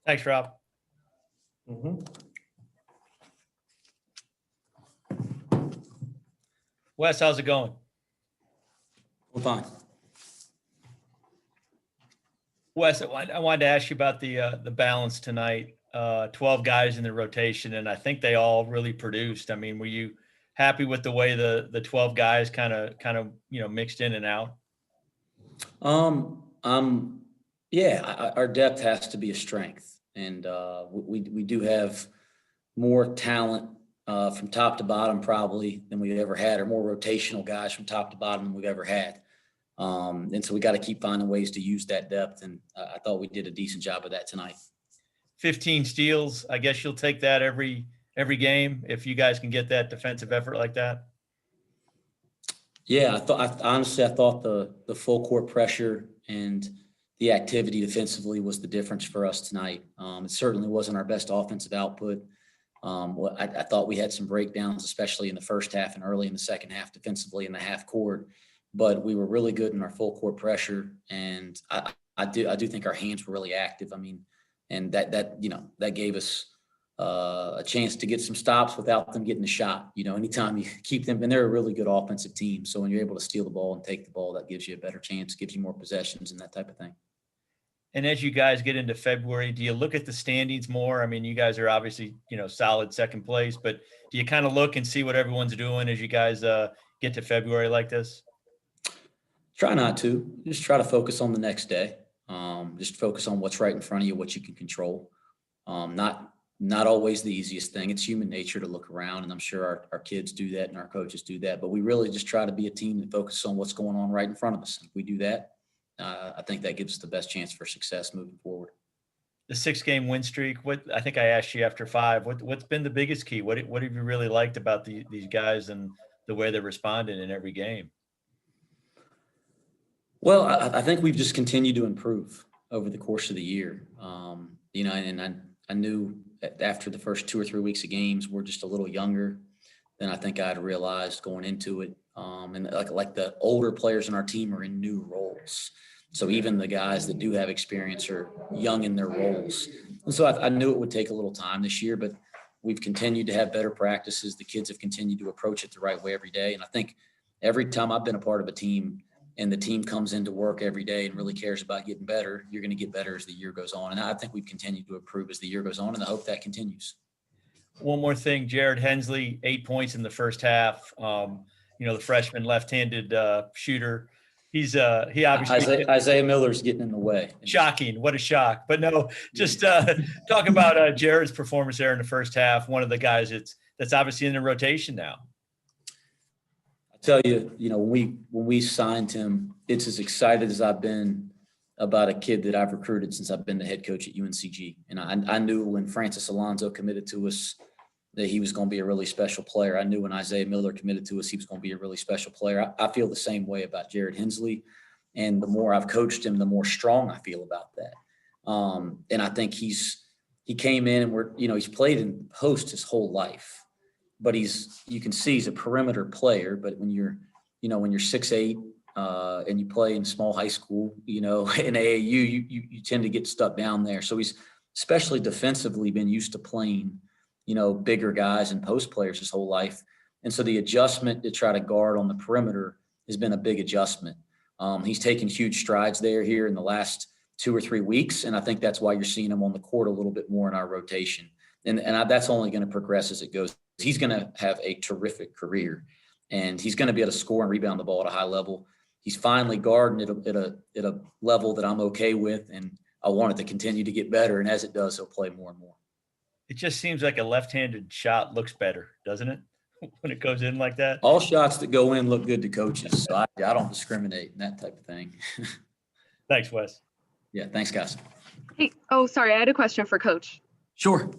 Thanks, Rob. Wes, how's it going? We're fine. Wes, I wanted to ask you about the balance tonight. 12 guys in the rotation, and I think they all really produced. I mean, were you happy with the way the 12 guys kind of mixed in and out? Yeah, our depth has to be a strength, and we do have more talent from top to bottom probably than we've ever had, or more rotational guys from top to bottom than we've ever had. And so we got to keep finding ways to use that depth, and I thought we did a decent job of that tonight. 15 steals. I guess you'll take that every game if you guys can get that defensive effort like that. Yeah, honestly I thought the full court pressure and the activity defensively was the difference for us tonight. It certainly wasn't our best offensive output. I thought we had some breakdowns, especially in the first half and early in the second half defensively in the half court, but we were really good in our full court pressure, and I do think our hands were really active. I mean, and that gave us a chance to get some stops without them getting a shot. Anytime you keep them, and they're a really good offensive team. So when you're able to steal the ball and take the ball, that gives you a better chance, gives you more possessions and that type of thing. And as you guys get into February, do you look at the standings more? I mean, you guys are obviously, solid second place, but do you kind of look and see what everyone's doing as you guys get to February like this? Try not to. Just try to focus on the next day. Just focus on what's right in front of you, what you can control. Not always the easiest thing. It's human nature to look around, and I'm sure our kids do that and our coaches do that. But we really just try to be a team that focuses on what's going on right in front of us. If we do that, I think that gives us the best chance for success moving forward. The 6-game win streak. What I think I asked you after 5. What's been the biggest key? What have you really liked about these guys and the way they're responding in every game? Well, I think we've just continued to improve over the course of the year. And I knew after the first 2 or 3 weeks of games, we're just a little younger than I think I had realized going into it. And like the older players in our team are in new roles. So even the guys that do have experience are young in their roles. And so I knew it would take a little time this year, but we've continued to have better practices. The kids have continued to approach it the right way every day. And I think every time I've been a part of a team and the team comes into work every day and really cares about getting better, you're going to get better as the year goes on. And I think we've continued to improve as the year goes on, and I hope that continues. One more thing, Jared Hensley, 8 points in the first half. The freshman left-handed shooter. He obviously Isaiah Miller's getting in the way. Shocking. What a shock. But no, just talk about Jared's performance there in the first half. One of the guys that's obviously in the rotation now. I tell you, when we signed him, it's as excited as I've been about a kid that I've recruited since I've been the head coach at UNCG. And I knew when Francis Alonso committed to us that he was going to be a really special player. I knew when Isaiah Miller committed to us, he was going to be a really special player. I feel the same way about Jared Hensley. And the more I've coached him, the more strong I feel about that. And I think he came in and he's played in post his whole life, but you can see he's a perimeter player. But when you're 6'8", and you play in small high school, in AAU, you tend to get stuck down there. So he's especially defensively been used to playing, bigger guys and post players his whole life. And so the adjustment to try to guard on the perimeter has been a big adjustment. He's taken huge strides here in the last 2 or 3 weeks. And I think that's why you're seeing him on the court a little bit more in our rotation. And that's only going to progress as it goes. He's going to have a terrific career, and he's going to be able to score and rebound the ball at a high level. He's finally guarding at a level that I'm okay with, and I want it to continue to get better. And as it does, he'll play more and more. It just seems like a left-handed shot looks better, doesn't it? When it goes in like that. All shots that go in look good to coaches. So I don't discriminate in that type of thing. Thanks, Wes. Yeah, thanks, guys. Hey, sorry, I had a question for Coach. Sure.